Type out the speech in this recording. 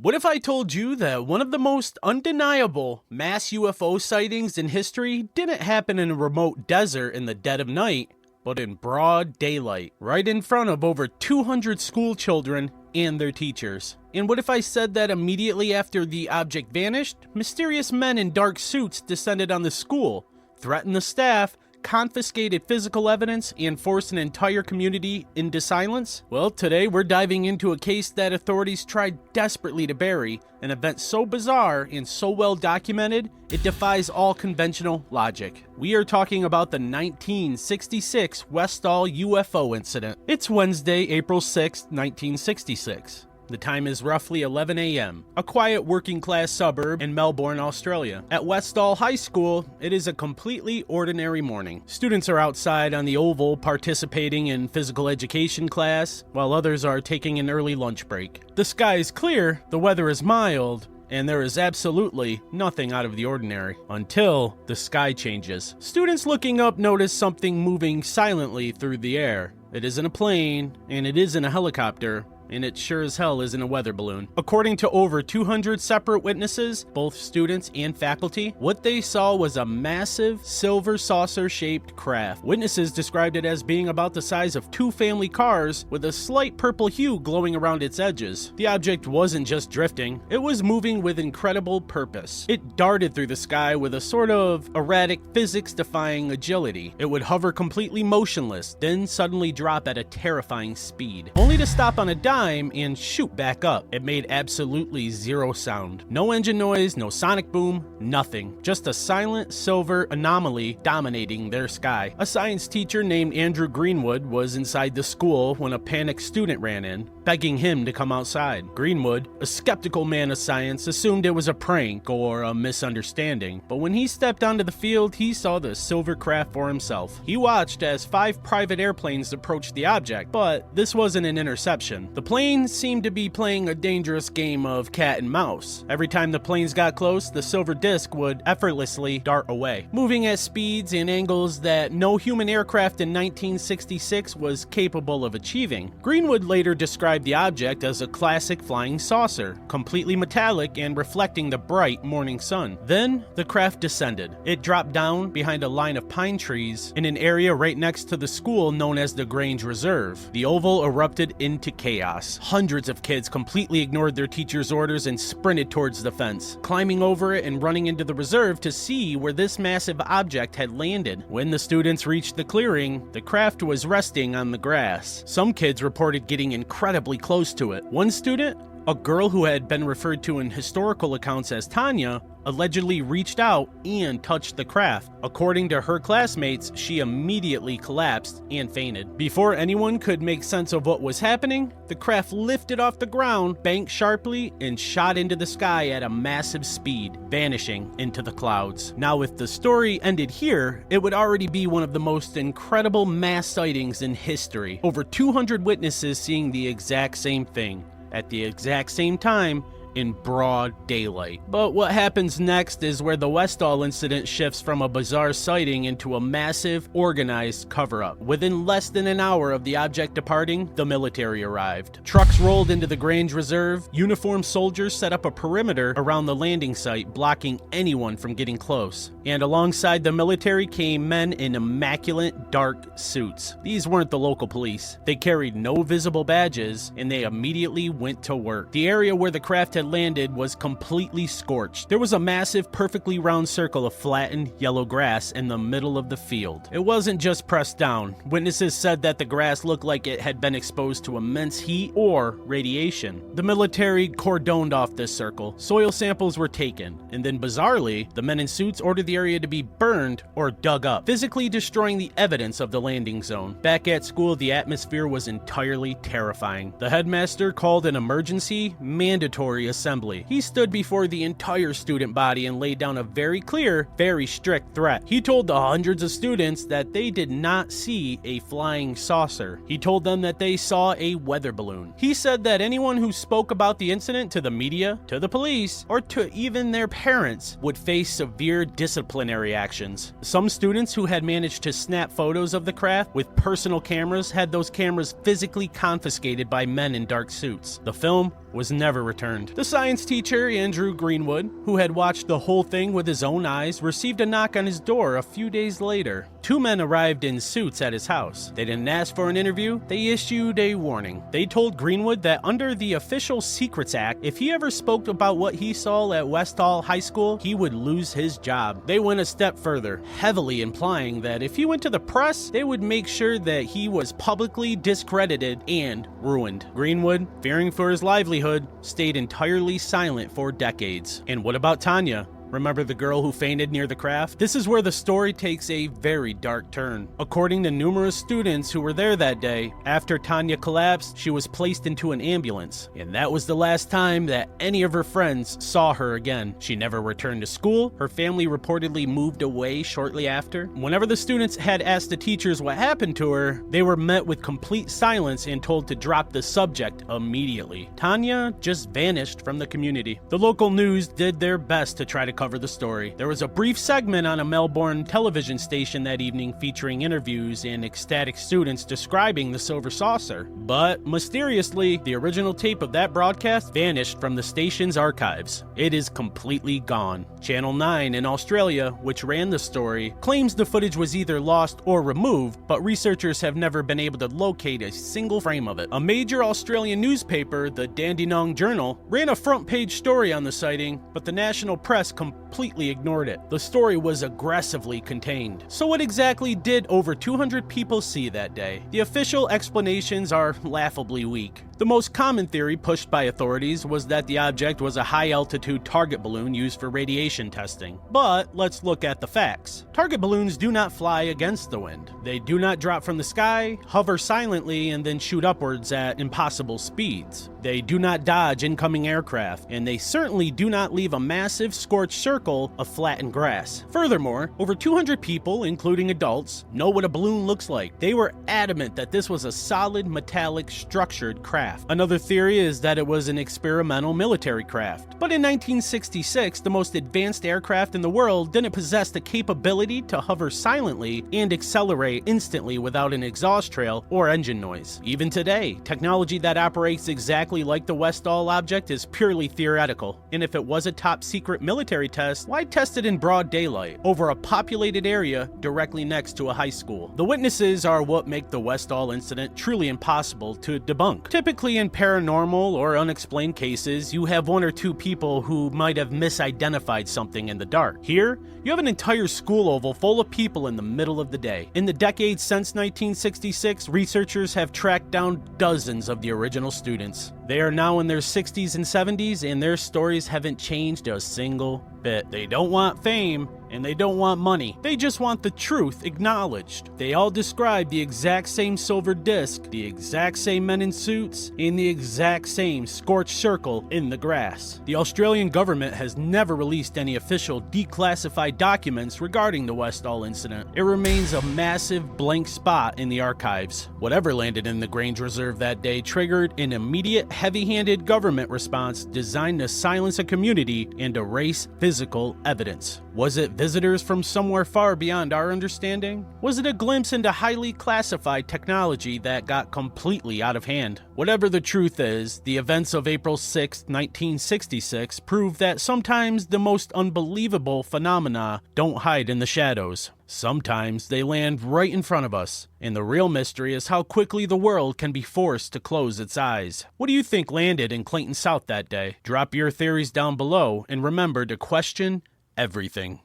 What if I told you that one of the most undeniable mass UFO sightings in history didn't happen in a remote desert in the dead of night, but in broad daylight, right in front of over 200 school children and their teachers? And what if I said that immediately after the object vanished, mysterious men in dark suits descended on the school, threatened the staff, confiscated physical evidence, and forced an entire community into silence? Well, today we're diving into a case that authorities tried desperately to bury, an event so bizarre and so well documented, it defies all conventional logic. We are talking about the 1966 Westall UFO Incident. It's Wednesday, April 6, 1966. The time is roughly 11 a.m., a quiet working-class suburb in Melbourne, Australia. At Westall High School, it is a completely ordinary morning. Students are outside on the oval participating in physical education class, while others are taking an early lunch break. The sky is clear, the weather is mild, and there is absolutely nothing out of the ordinary until the sky changes. Students looking up notice something moving silently through the air. It isn't a plane, and it isn't a helicopter, and it sure as hell isn't a weather balloon. According to over 200 separate witnesses, both students and faculty, what they saw was a massive silver saucer-shaped craft. Witnesses described it as being about the size of 2 family cars with a slight purple hue glowing around its edges. The object wasn't just drifting, it was moving with incredible purpose. It darted through the sky with a sort of erratic, physics-defying agility. It would hover completely motionless, then suddenly drop at a terrifying speed, only to stop on a dime and shoot back up. It made absolutely zero sound. No engine noise, no sonic boom, nothing. Just a silent silver anomaly dominating their sky. A science teacher named Andrew Greenwood was inside the school when a panicked student ran in, begging him to come outside. Greenwood, a skeptical man of science, assumed it was a prank or a misunderstanding, but when he stepped onto the field, he saw the silver craft for himself. He watched as 5 private airplanes approached the object, but this wasn't an interception. The planes seemed to be playing a dangerous game of cat and mouse. Every time the planes got close, the silver disc would effortlessly dart away, moving at speeds and angles that no human aircraft in 1966 was capable of achieving. Greenwood later described the object as a classic flying saucer, completely metallic and reflecting the bright morning sun. Then, the craft descended. It dropped down behind a line of pine trees in an area right next to the school known as the Grange Reserve. The oval erupted into chaos. Hundreds of kids completely ignored their teacher's orders and sprinted towards the fence, climbing over it and running into the reserve to see where this massive object had landed. When the students reached the clearing, the craft was resting on the grass. Some kids reported getting incredibly close to it. One student, a girl who had been referred to in historical accounts as Tanya, allegedly reached out and touched the craft. According to her classmates, she immediately collapsed and fainted. Before anyone could make sense of what was happening, the craft lifted off the ground, banked sharply, and shot into the sky at a massive speed, vanishing into the clouds. Now, if the story ended here, it would already be one of the most incredible mass sightings in history. Over 200 witnesses seeing the exact same thing, at the exact same time, in broad daylight. But what happens next is where the Westall incident shifts from a bizarre sighting into a massive, organized cover-up. Within less than an hour of the object departing, the military arrived. Trucks rolled into the Grange Reserve. Uniformed soldiers set up a perimeter around the landing site, blocking anyone from getting close. And alongside the military came men in immaculate dark suits. These weren't the local police. They carried no visible badges, and they immediately went to work. The area where the craft had landed was completely scorched. There was a massive, perfectly round circle of flattened yellow grass in the middle of the field. It wasn't just pressed down. Witnesses said that the grass looked like it had been exposed to immense heat or radiation. The military cordoned off this circle. Soil samples were taken, and then bizarrely, the men in suits ordered the area to be burned or dug up, physically destroying the evidence of the landing zone. Back at school, the atmosphere was entirely terrifying. The headmaster called an emergency, mandatory assembly. He stood before the entire student body and laid down a very clear, very strict threat. He told the hundreds of students that they did not see a flying saucer. He told them that they saw a weather balloon. He said that anyone who spoke about the incident to the media, to the police, or to even their parents would face severe disciplinary actions. Some students who had managed to snap photos of the craft with personal cameras had those cameras physically confiscated by men in dark suits. The film was never returned. The science teacher, Andrew Greenwood, who had watched the whole thing with his own eyes, received a knock on his door a few days later. Two men arrived in suits at his house. They didn't ask for an interview, they issued a warning. They told Greenwood that under the Official Secrets Act, if he ever spoke about what he saw at Westall High School, he would lose his job. They went a step further, heavily implying that if he went to the press, they would make sure that he was publicly discredited and ruined. Greenwood, fearing for his livelihood, stayed entirely silent for decades. And what about Tanya? Remember the girl who fainted near the craft? This is where the story takes a very dark turn. According to numerous students who were there that day, after Tanya collapsed, she was placed into an ambulance. And that was the last time that any of her friends saw her again. She never returned to school. Her family reportedly moved away shortly after. Whenever the students had asked the teachers what happened to her, they were met with complete silence and told to drop the subject immediately. Tanya just vanished from the community. The local news did their best to try to cover the story. There was a brief segment on a Melbourne television station that evening featuring interviews and ecstatic students describing the silver saucer. But mysteriously, the original tape of that broadcast vanished from the station's archives. It is completely gone. Channel 9 in Australia, which ran the story, claims the footage was either lost or removed, but researchers have never been able to locate a single frame of it. A major Australian newspaper, the Dandenong Journal, ran a front-page story on the sighting, but the national press completely ignored it. The story was aggressively contained. So what exactly did over 200 people see that day? The official explanations are laughably weak. The most common theory pushed by authorities was that the object was a high-altitude target balloon used for radiation testing. But let's look at the facts. Target balloons do not fly against the wind. They do not drop from the sky, hover silently, and then shoot upwards at impossible speeds. They do not dodge incoming aircraft, and they certainly do not leave a massive scorched circle of flattened grass. Furthermore, over 200 people, including adults, know what a balloon looks like. They were adamant that this was a solid, metallic, structured craft. Another theory is that it was an experimental military craft. But in 1966, the most advanced aircraft in the world didn't possess the capability to hover silently and accelerate instantly without an exhaust trail or engine noise. Even today, technology that operates exactly like the Westall object is purely theoretical. And if it was a top-secret military test, why test it in broad daylight over a populated area directly next to a high school? The witnesses are what make the Westall incident truly impossible to debunk. Typically in paranormal or unexplained cases, you have one or two people who might have misidentified something in the dark. Here, you have an entire school oval full of people in the middle of the day. In the decades since 1966, researchers have tracked down dozens of the original students. They are now in their 60s and 70s, and their stories haven't changed a single bit. They don't want fame, and they don't want money. They just want the truth acknowledged. They all describe the exact same silver disc, the exact same men in suits, and the exact same scorched circle in the grass. The Australian government has never released any official declassified documents regarding the Westall incident. It remains a massive blank spot in the archives. Whatever landed in the Grange Reserve that day triggered an immediate heavy-handed government response designed to silence a community and erase physical evidence. Was it visitors from somewhere far beyond our understanding? Was it a glimpse into highly classified technology that got completely out of hand? Whatever the truth is, the events of April 6, 1966 prove that sometimes the most unbelievable phenomena don't hide in the shadows. Sometimes they land right in front of us, and the real mystery is how quickly the world can be forced to close its eyes. What do you think landed in Clayton South that day? Drop your theories down below, and remember to question everything.